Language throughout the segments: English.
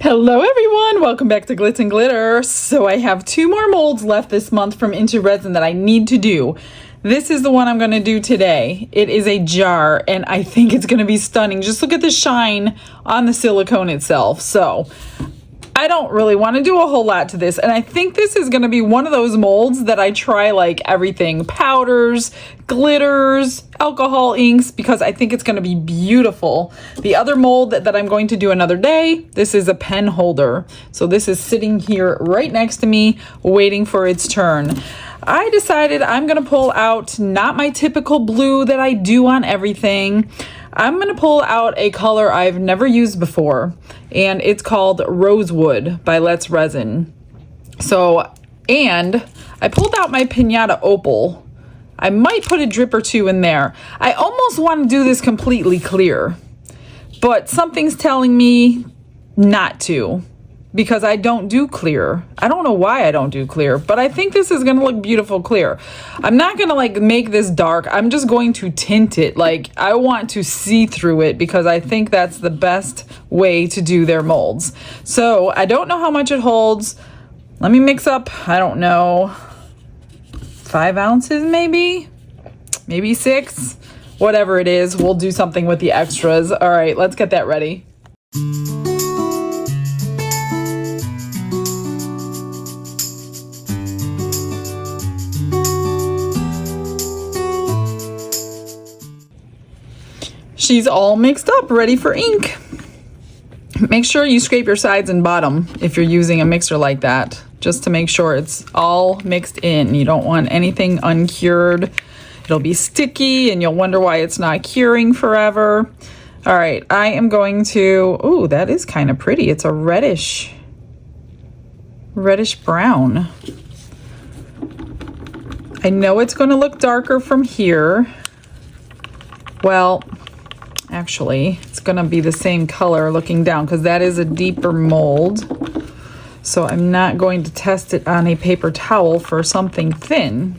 Hello everyone, welcome back to Glitz and Glitter. So I have 2 more molds left this month from Into Resin that I need to do. This is the one I'm going to do today. It is a jar and I think it's going to be stunning. Just look at the shine on the silicone itself. So I don't really want to do a whole lot to this, and I think this is going to be one of those molds that I try like everything, powders, glitters, alcohol inks, because I think it's going to be beautiful. The other mold that I'm going to do another day, this is a pen holder. So this is sitting here right next to me waiting for its turn. I decided I'm going to pull out not my typical blue that I do on everything. I'm going to pull out a color I've never used before, and it's called Rosewood by Resin. So, and I pulled out my Pinata Opal. I might put a drip or 2 in there. I almost want to do this completely clear, but something's telling me not to, because I don't do clear. I don't know why I don't do clear, but I think this is gonna look beautiful clear. I'm not gonna like make this dark. I'm just going to tint it. Like, I want to see through it because I think that's the best way to do their molds. So I don't know how much it holds. Let me mix up, I don't know, 5 ounces maybe 6, whatever it is. We'll do something with the extras. All right, let's get that ready. She's all mixed up, ready for ink. Make sure you scrape your sides and bottom if you're using a mixer like that, just to make sure it's all mixed in. You don't want anything uncured. It'll be sticky and you'll wonder why it's not curing forever. All right, I am going to, ooh, that is kind of pretty. It's a reddish brown. I know it's going to look darker from here. Well, actually, it's going to be the same color looking down because that is a deeper mold. So I'm not going to test it on a paper towel for something thin.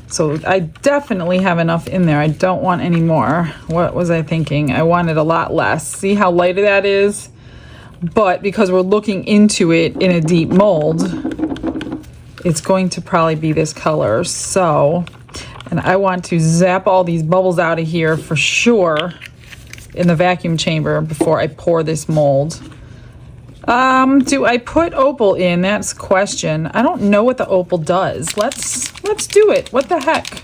So I definitely have enough in there. I don't want any more. What was I thinking? I wanted a lot less. See how light that is? But because we're looking into it in a deep mold, it's going to probably be this color. So, and I want to zap all these bubbles out of here for sure in the vacuum chamber before I pour this mold. Do I put opal in? That's the question. I don't know what the opal does. Let's do it. What the heck?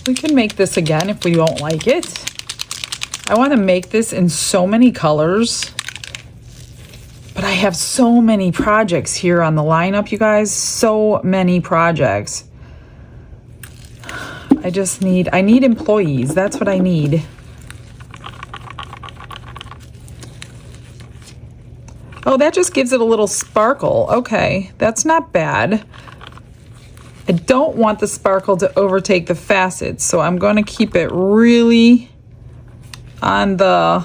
We can make this again if we don't like it. I want to make this in so many colors, but I have so many projects here on the lineup, you guys. So many projects. I need employees. That's what I need. Oh, that just gives it a little sparkle. Okay, that's not bad. I don't want the sparkle to overtake the facets, so I'm going to keep it really on the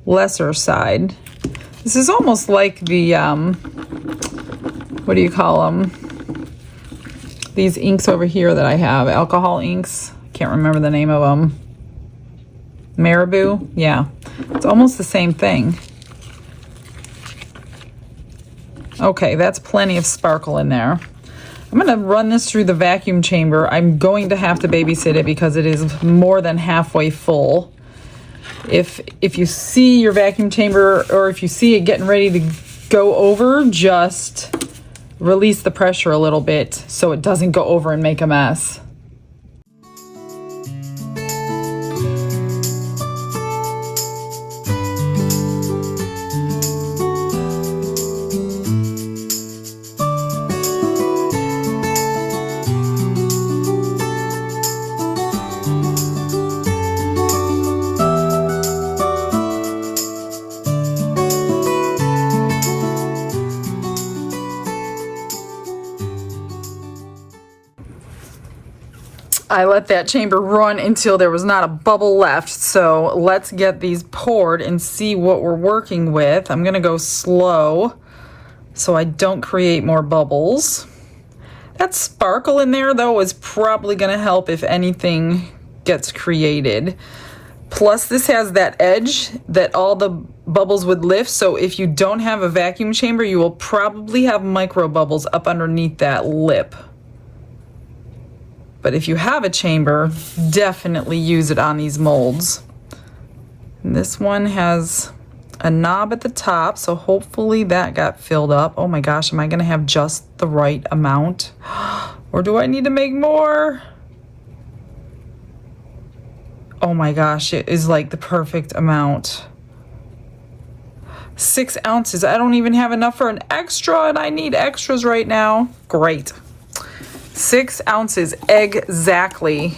lesser side. This is almost like the, what do you call them? These inks over here that I have, alcohol inks. Can't remember the name of them. Marabou? Yeah, it's almost the same thing. Okay, that's plenty of sparkle in there. I'm going to run this through the vacuum chamber. I'm going to have to babysit it because it is more than halfway full. If you see your vacuum chamber, or if you see it getting ready to go over, just release the pressure a little bit so it doesn't go over and make a mess. I let that chamber run until there was not a bubble left. So let's get these poured and see what we're working with. I'm gonna go slow so I don't create more bubbles. That sparkle in there though is probably gonna help if anything gets created. Plus this has that edge that all the bubbles would lift, so if you don't have a vacuum chamber, you will probably have micro bubbles up underneath that lip. But if you have a chamber, definitely use it on these molds. And this one has a knob at the top, so hopefully that got filled up. Oh my gosh, am I gonna have just the right amount? Or do I need to make more? Oh my gosh, it is like the perfect amount. 6 ounces. I don't even have enough for an extra, and I need extras right now. Great. 6 ounces exactly.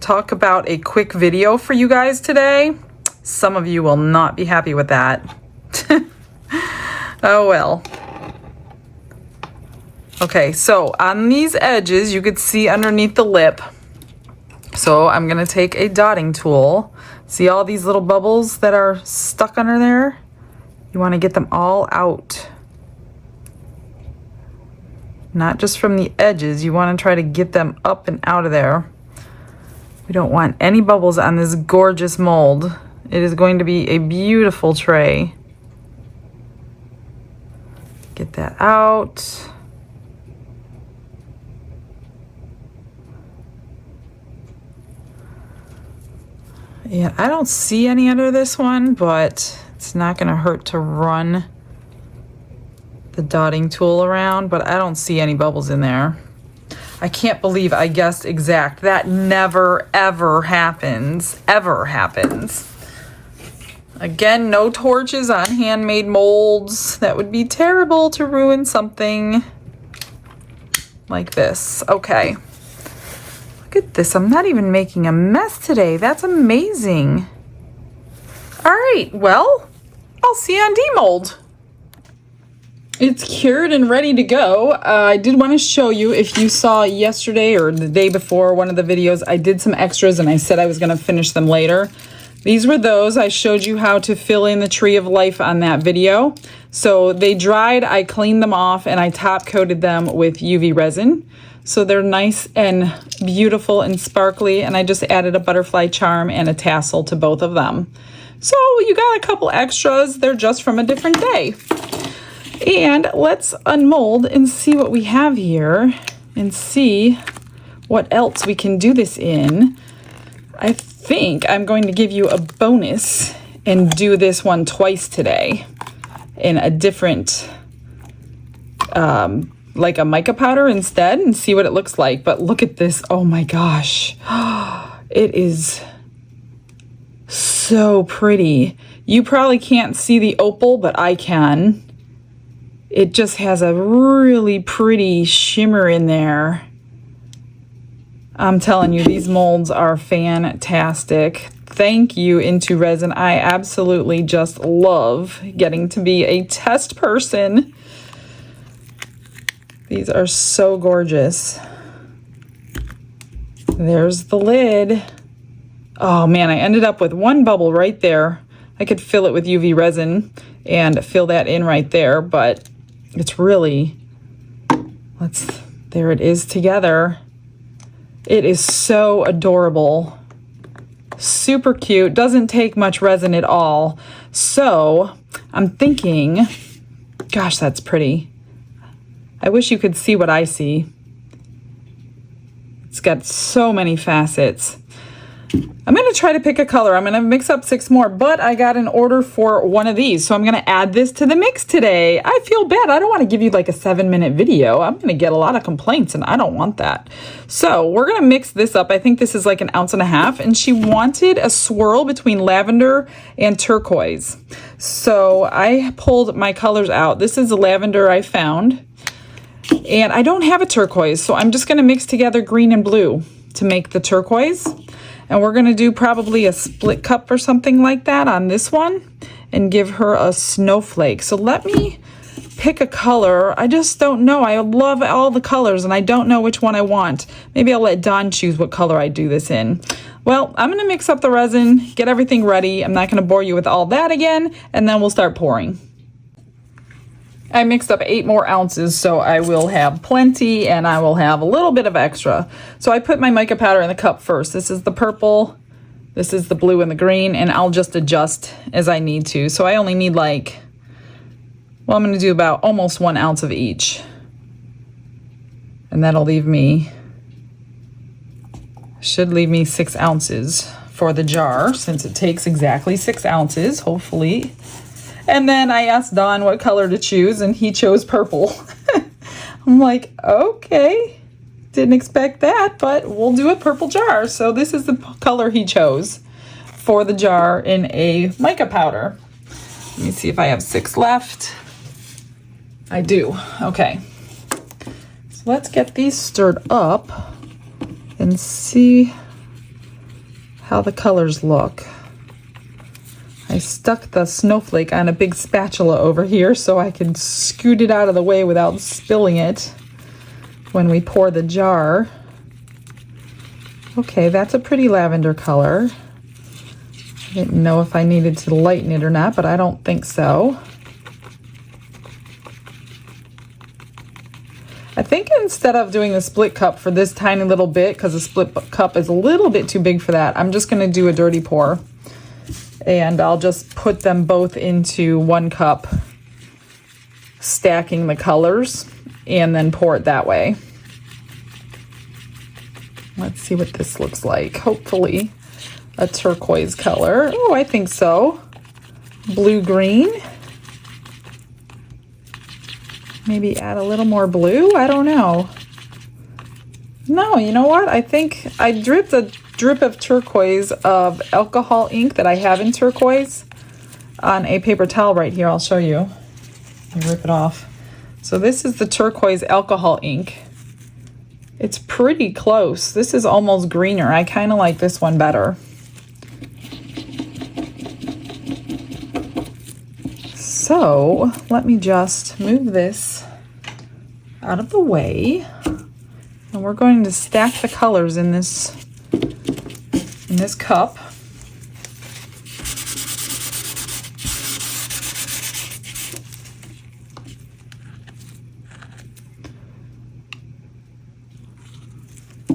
Talk about a quick video for you guys today. Some of you will not be happy with that. Oh well. Okay, so on these edges, you could see underneath the lip. So I'm gonna take a dotting tool. See all these little bubbles that are stuck under there? You wanna get them all out. Not just from the edges, you wanna try to get them up and out of there. We don't want any bubbles on this gorgeous mold. It is going to be a beautiful tray. Get that out. Yeah, I don't see any under this one, but it's not gonna hurt to run the dotting tool around, but I don't see any bubbles in there. I can't believe I guessed exact. That never, ever happens. Ever happens. Again, no torches on handmade molds. That would be terrible to ruin something like this. Okay. Look at this. I'm not even making a mess today. That's amazing. All right. Well, I'll see you on demold. It's cured and ready to go. I did want to show you, if you saw yesterday or the day before one of the videos, I did some extras and I said I was going to finish them later. These were those. I showed you how to fill in the tree of life on that video. So they dried, I cleaned them off, and I top coated them with UV resin. So they're nice and beautiful and sparkly, and I just added a butterfly charm and a tassel to both of them. So you got a couple extras. They're just from a different day. And let's unmold and see what we have here and see what else we can do this in. I think I'm going to give you a bonus and do this one twice today in a different, like a mica powder instead, and see what it looks like. But look at this. Oh my gosh. It is so pretty. You probably can't see the opal, but I can. It just has a really pretty shimmer in there. I'm telling you, these molds are fantastic. Thank you, Into Resin. I absolutely just love getting to be a test person. These are so gorgeous. There's the lid. Oh man, I ended up with one bubble right there. I could fill it with UV resin and fill that in right there, but it's really, there it is together. It is so adorable. Super cute. Doesn't take much resin at all. So I'm thinking, gosh, that's pretty. I wish you could see what I see. It's got so many facets. I'm going to try to pick a color. I'm going to mix up 6 more, but I got an order for one of these. So I'm going to add this to the mix today. I feel bad. I don't want to give you like a 7-minute video. I'm going to get a lot of complaints and I don't want that. So we're going to mix this up. I think this is like 1.5 ounces, and she wanted a swirl between lavender and turquoise. So I pulled my colors out. This is the lavender I found, and I don't have a turquoise. So I'm just going to mix together green and blue to make the turquoise. And we're going to do probably a split cup or something like that on this one and give her a snowflake. So let me pick a color. I just don't know. I love all the colors and I don't know which one I want. Maybe I'll let Dawn choose what color I do this in. Well, I'm going to mix up the resin, get everything ready. I'm not going to bore you with all that again, and then we'll start pouring. I mixed up 8 more ounces, so I will have plenty and I will have a little bit of extra. So I put my mica powder in the cup first. This is the purple, this is the blue and the green, and I'll just adjust as I need to. So I only need like, well, I'm going to do about almost 1 ounce of each. And that'll leave me, should leave me 6 ounces for the jar, since it takes exactly 6 ounces, hopefully. And then I asked Don what color to choose, and he chose purple. I'm like, okay, didn't expect that, but we'll do a purple jar. So this is the color he chose for the jar in a mica powder. Let me see if I have 6 left. I do. Okay. So let's get these stirred up and see how the colors look. I stuck the snowflake on a big spatula over here so I can scoot it out of the way without spilling it when we pour the jar. Okay, that's a pretty lavender color. I didn't know if I needed to lighten it or not, but I don't think so. I think instead of doing the split cup for this tiny little bit, because the split cup is a little bit too big for that, I'm just going to do a dirty pour. And I'll just put them both into 1 cup, stacking the colors, and then pour it that way. Let's see what this looks like. Hopefully a turquoise color. Oh, I think so. Blue-green. Maybe add a little more blue? I don't know. No, you know what? I think I dripped a drip of turquoise of alcohol ink that I have in turquoise on a paper towel right here. I'll show you. Let me rip it off. So this is the turquoise alcohol ink. It's pretty close. This is almost greener. I kind of like this one better. So let me just move this out of the way. And we're going to stack the colors in this cup.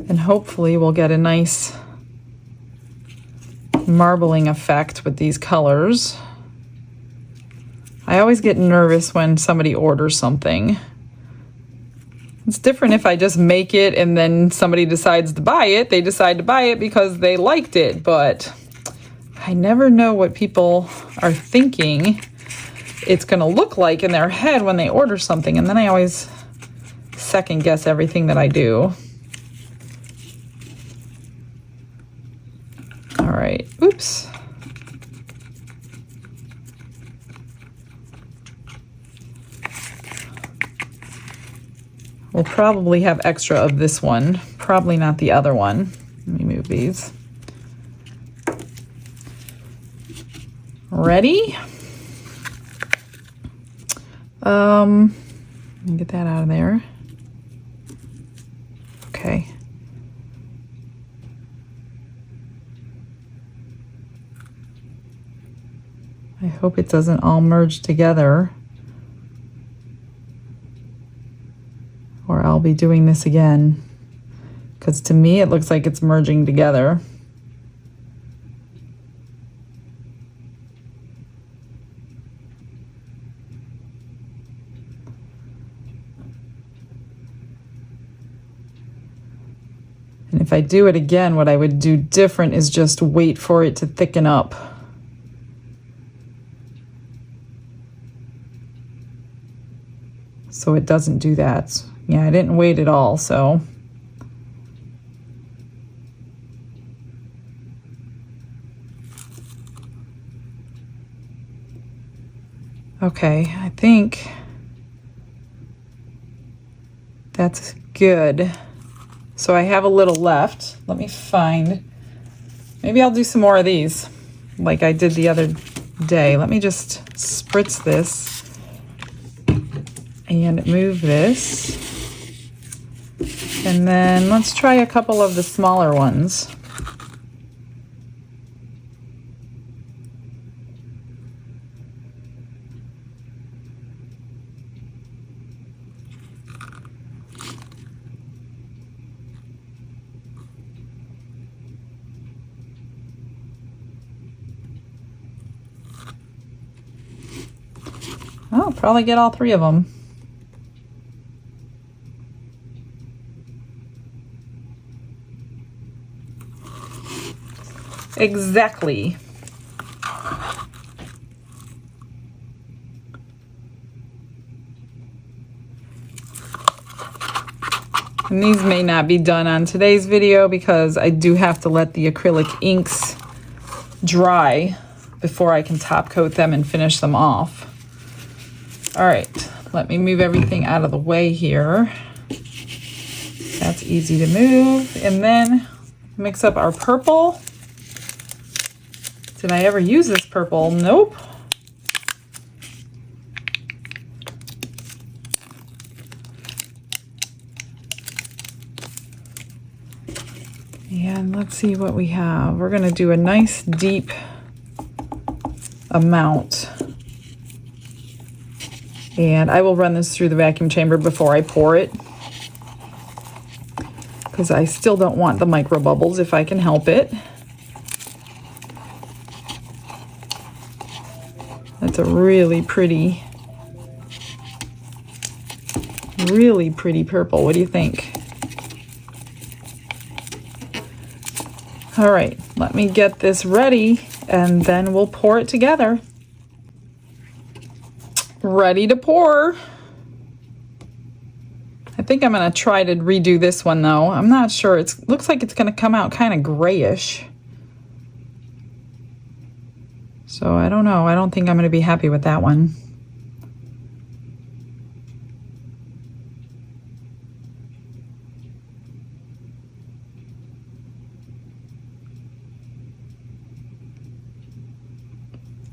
And hopefully we'll get a nice marbling effect with these colors. I always get nervous when somebody orders something. It's different if I just make it and then somebody decides to buy it. They decide to buy it because they liked it, but I never know what people are thinking it's going to look like in their head when they order something, and then I always second guess everything that I do. All right, oops. We'll probably have extra of this one, probably not the other one. Let me move these. Ready? Let me get that out of there. Okay. I hope it doesn't all merge together, or I'll be doing this again, because to me it looks like it's merging together. And if I do it again, what I would do different is just wait for it to thicken up. So it doesn't do that. Yeah, I didn't wait at all, so. Okay, I think that's good. So I have a little left. Let me find, maybe I'll do some more of these like I did the other day. Let me just spritz this and move this. And then let's try a couple of the smaller ones. I'll probably get all 3 of them. Exactly. And these may not be done on today's video because I do have to let the acrylic inks dry before I can top coat them and finish them off. All right, let me move everything out of the way here. That's easy to move. And then mix up our purple. Did I ever use this purple? Nope. And let's see what we have. We're going to do a nice deep amount. And I will run this through the vacuum chamber before I pour it, because I still don't want the micro bubbles if I can help it. That's a really pretty purple. What do you think? All right, let me get this ready and then we'll pour it together. Ready to pour. I think I'm going to try to redo this one though. I'm not sure. It looks like it's going to come out kind of grayish. So I don't know. I don't think I'm going to be happy with that one.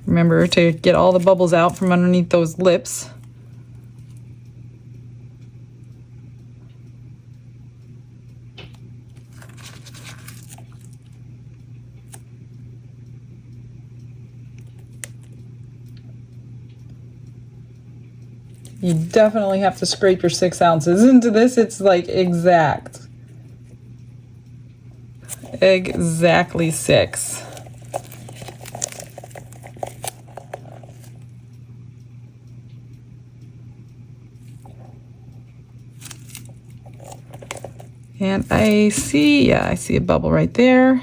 Remember to get all the bubbles out from underneath those lips. You definitely have to scrape your 6 ounces into this. It's like exactly 6. And I see a bubble right there.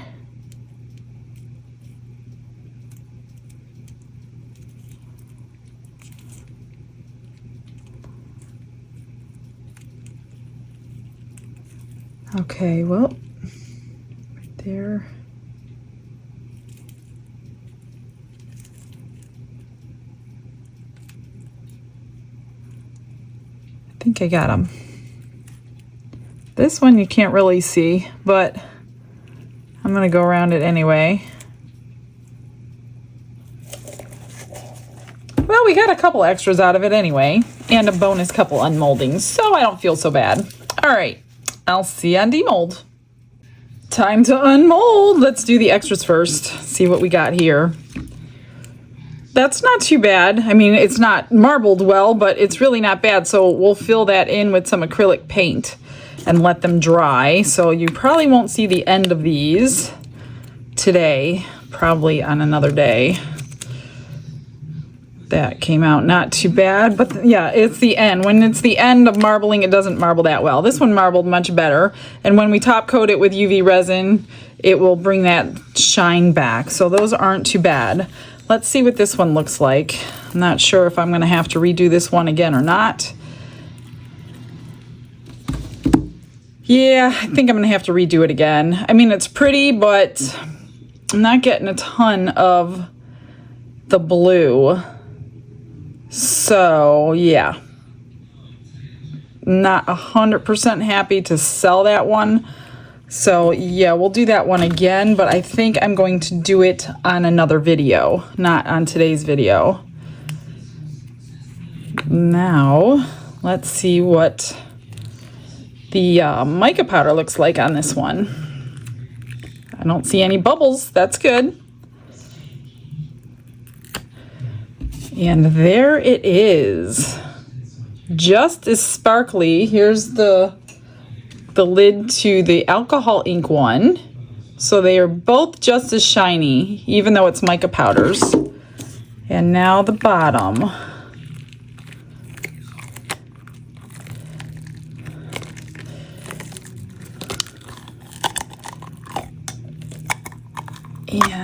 Okay, well, right there. I think I got them. This one you can't really see, but I'm gonna go around it anyway. Well, we got a couple extras out of it anyway, and a bonus couple unmoldings, so I don't feel so bad. All right, I'll see you on demold. Time to unmold. Let's do the extras first. See what we got here. That's not too bad. I mean, it's not marbled well, but it's really not bad. So we'll fill that in with some acrylic paint and let them dry. So you probably won't see the end of these today, probably on another day. That came out not too bad, but yeah, it's the end. When it's the end of marbling, it doesn't marble that well. This one marbled much better. And when we top coat it with UV resin, it will bring that shine back. So those aren't too bad. Let's see what this one looks like. I'm not sure if I'm gonna have to redo this one again or not. Yeah, I think I'm gonna have to redo it again. I mean, it's pretty, but I'm not getting a ton of the blue. So yeah, not 100% happy to sell that one. So yeah, we'll do that one again, but I think I'm going to do it on another video, not on today's video. Now, let's see what the mica powder looks like on this one. I don't see any bubbles. That's good. And there it is. Just as sparkly. Here's the lid to the alcohol ink one. So they are both just as shiny, even though it's mica powders. And now the bottom.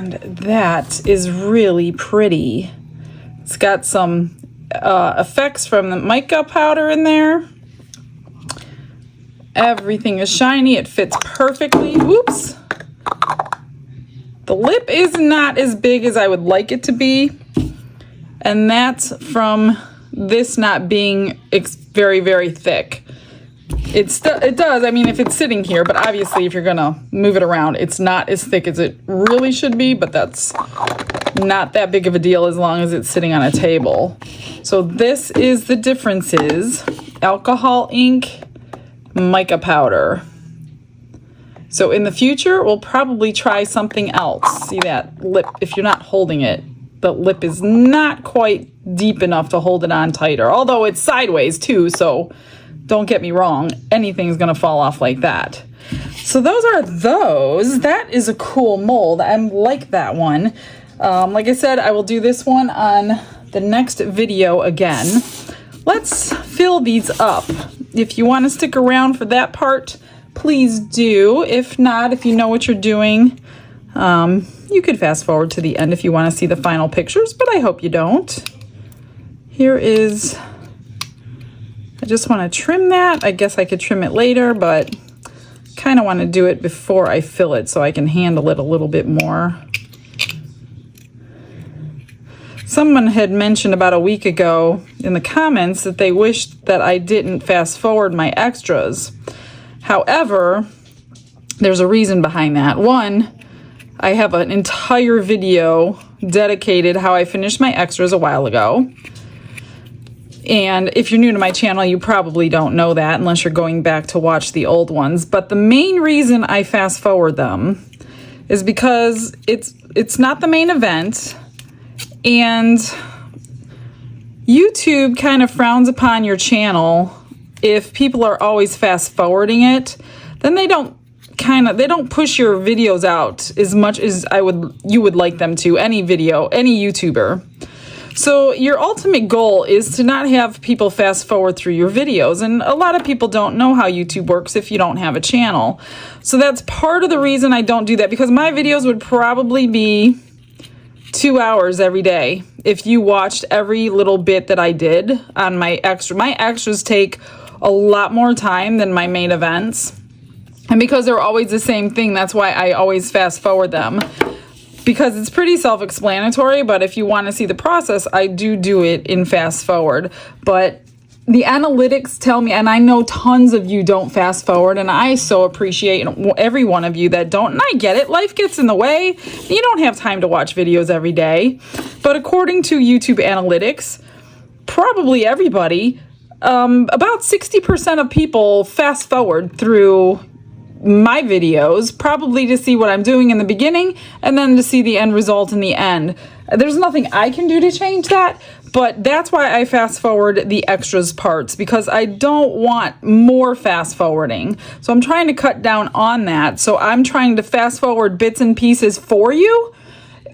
And that is really pretty. It's got some effects from the mica powder in there. Everything is shiny. It fits perfectly. Whoops. The lip is not as big as I would like it to be. And that's from this not being very, very thick. It does, I mean, if it's sitting here, but obviously if you're gonna move it around, it's not as thick as it really should be, but that's not that big of a deal as long as it's sitting on a table. So this is the differences: alcohol ink, mica powder. So in the future, we'll probably try something else. See that lip, if you're not holding it, the lip is not quite deep enough to hold it on tighter, although it's sideways too, so don't get me wrong, anything's gonna fall off like that. So those are those. That is a cool mold. I like that one. Like I said, I will do this one on the next video again. Let's fill these up. If you want to stick around for that part, please do. If not, if you know what you're doing, you could fast forward to the end if you want to see the final pictures, but I hope you don't. Here is, I just want to trim that. I guess I could trim it later, but kind of want to do it before I fill it so I can handle it a little bit more. Someone had mentioned about a week ago in the comments that they wished that I didn't fast forward my extras. However, there's a reason behind that. One, I have an entire video dedicated how I finished my extras a while ago. And if you're new to my channel, you probably don't know that unless you're going back to watch the old ones. But the main reason I fast forward them is because it's not the main event, and YouTube kind of frowns upon your channel if people are always fast forwarding it. Then they don't push your videos out as much as you would like them to, any video, any YouTuber. So your ultimate goal is to not have people fast forward through your videos. And a lot of people don't know how YouTube works if you don't have a channel. So that's part of the reason I don't do that, because my videos would probably be 2 hours every day if you watched every little bit that I did on my extra. My extras take a lot more time than my main events. And because they're always the same thing, that's why I always fast forward them. Because it's pretty self-explanatory, but if you want to see the process, I do it in fast forward. But the analytics tell me, and I know tons of you don't fast forward, and I so appreciate every one of you that don't, and I get it, life gets in the way. You don't have time to watch videos every day. But according to YouTube analytics, probably everybody, about 60% of people fast forward through my videos, probably to see what I'm doing in the beginning and then to see the end result in the end. There's nothing I can do to change that, but that's why I fast forward the extras parts, because I don't want more fast forwarding. So I'm trying to cut down on that. So I'm trying to fast forward bits and pieces for you,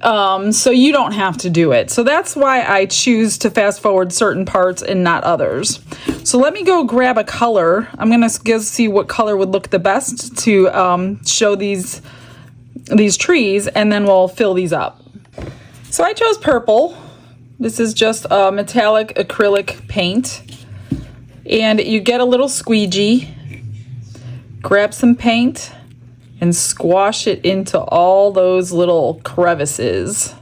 so you don't have to do it. So that's why I choose to fast forward certain parts and not others. So let me go grab a color. I'm gonna go see what color would look the best to show these trees, and then we'll fill these up. So I chose purple. This is just a metallic acrylic paint, and you get a little squeegee, grab some paint, and squash it into all those little crevices.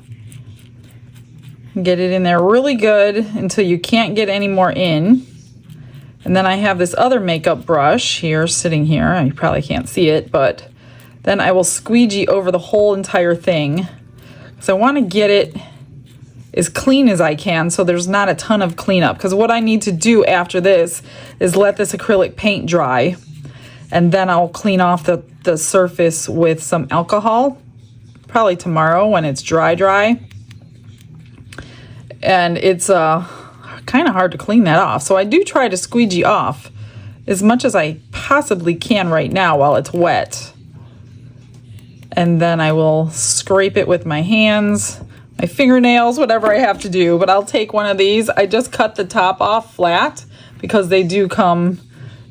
Get it in there really good until you can't get any more in. And then I have this other makeup brush here, sitting here. You probably can't see it, but then I will squeegee over the whole entire thing. So I want to get it as clean as I can so there's not a ton of cleanup. Because what I need to do after this is let this acrylic paint dry. And then I'll clean off the surface with some alcohol, probably tomorrow when it's dry. And it's kind of hard to clean that off. So I do try to squeegee off as much as I possibly can right now while it's wet. And then I will scrape it with my hands, my fingernails, whatever I have to do. But I'll take one of these. I just cut the top off flat because they do come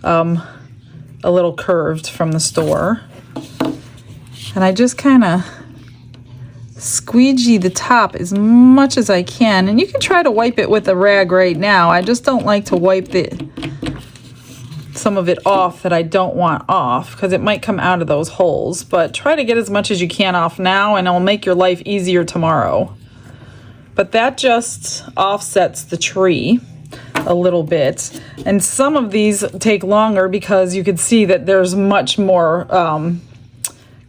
a little curved from the store. And I just kind of squeegee the top as much as I can. And you can try to wipe it with a rag right now. I just don't like to wipe some of it off that I don't want off, because it might come out of those holes. But try to get as much as you can off now, and it'll make your life easier tomorrow. But that just offsets the tree a little bit. And some of these take longer because you could see that there's much more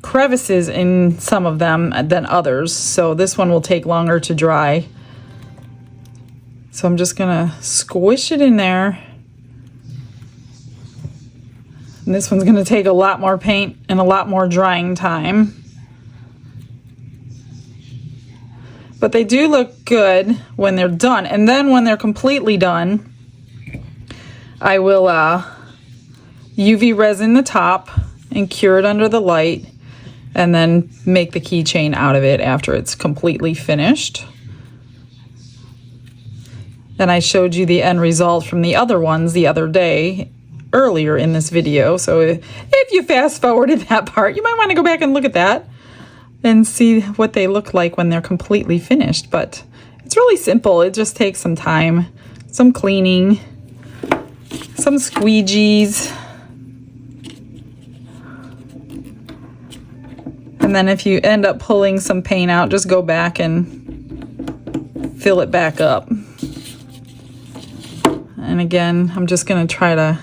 crevices in some of them than others. So this one will take longer to dry. So I'm just gonna squish it in there. And this one's gonna take a lot more paint and a lot more drying time. But they do look good when they're done. And then when they're completely done, I will UV resin the top and cure it under the light, and then make the keychain out of it after it's completely finished. And I showed you the end result from the other ones the other day, earlier in this video. So if you fast forwarded that part, you might want to go back and look at that and see what they look like when they're completely finished. But it's really simple. It just takes some time, some cleaning, some squeegees. And then if you end up pulling some paint out, just go back and fill it back up. And again, I'm just going to try to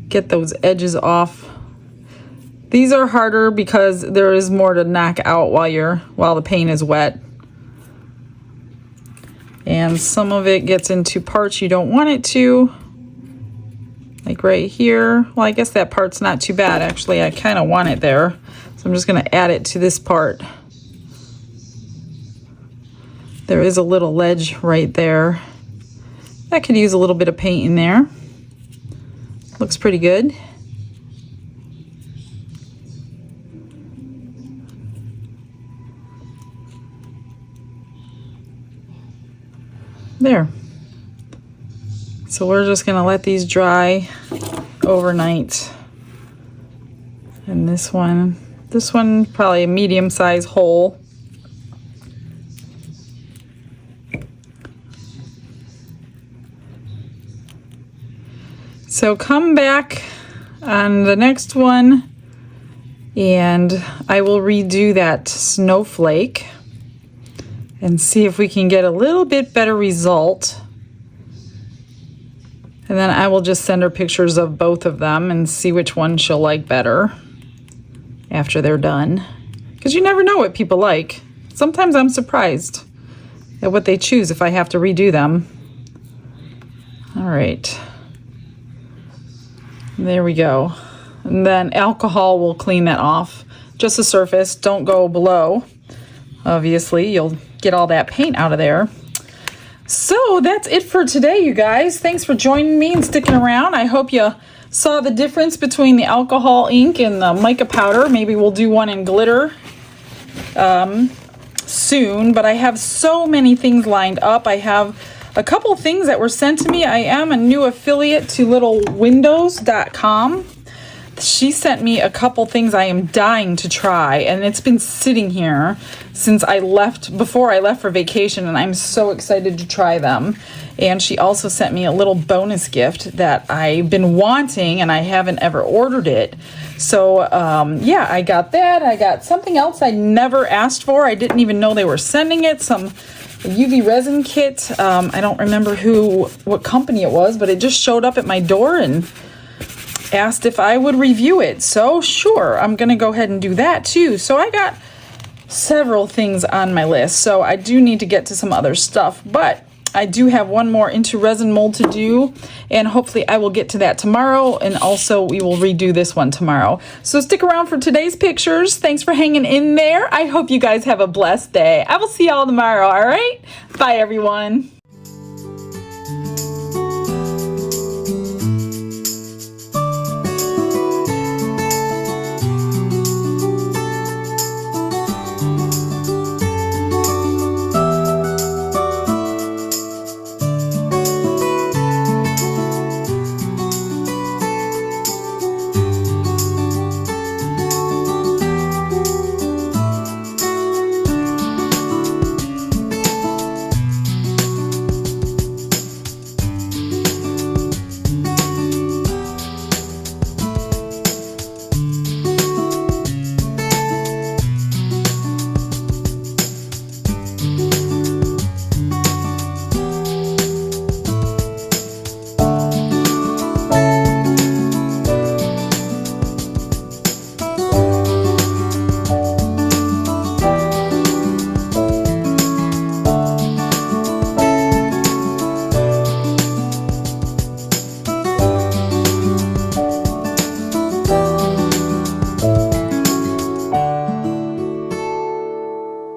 get those edges off. These are harder because there is more to knock out while the paint is wet. And some of it gets into parts you don't want it to. Like right here. Well, I guess that part's not too bad. Actually, I kind of want it there. So I'm just going to add it to this part. There is a little ledge right there. I could use a little bit of paint in there. Looks pretty good. There. So we're just going to let these dry overnight. And this one probably a medium-sized hole. So come back on the next one and I will redo that snowflake and see if we can get a little bit better result. And then I will just send her pictures of both of them and see which one she'll like better after they're done. Because you never know what people like. Sometimes I'm surprised at what they choose if I have to redo them. All right. There we go. And then alcohol will clean that off. Just the surface, don't go below. Obviously, you'll get all that paint out of there. So that's it for today, you guys. Thanks for joining me and sticking around. I hope you saw the difference between the alcohol ink and the mica powder. Maybe we'll do one in glitter soon, but I have so many things lined up. I have a couple things that were sent to me. I am a new affiliate to littlewindows.com. She sent me a couple things I am dying to try, and it's been sitting here since before I left for vacation, and I'm so excited to try them. And she also sent me a little bonus gift that I've been wanting, and I haven't ever ordered it. So yeah, I got that. I got something else I never asked for. I didn't even know they were sending it. Some UV resin kit. I don't remember what company it was, but it just showed up at my door and asked if I would review it. So sure, I'm gonna go ahead and do that too. So I got several things on my list. So I do need to get to some other stuff, but I do have one more into resin mold to do, and hopefully I will get to that tomorrow, and also we will redo this one tomorrow. So stick around for today's pictures. Thanks for hanging in there. I hope you guys have a blessed day. I will see y'all tomorrow, all right? Bye, everyone.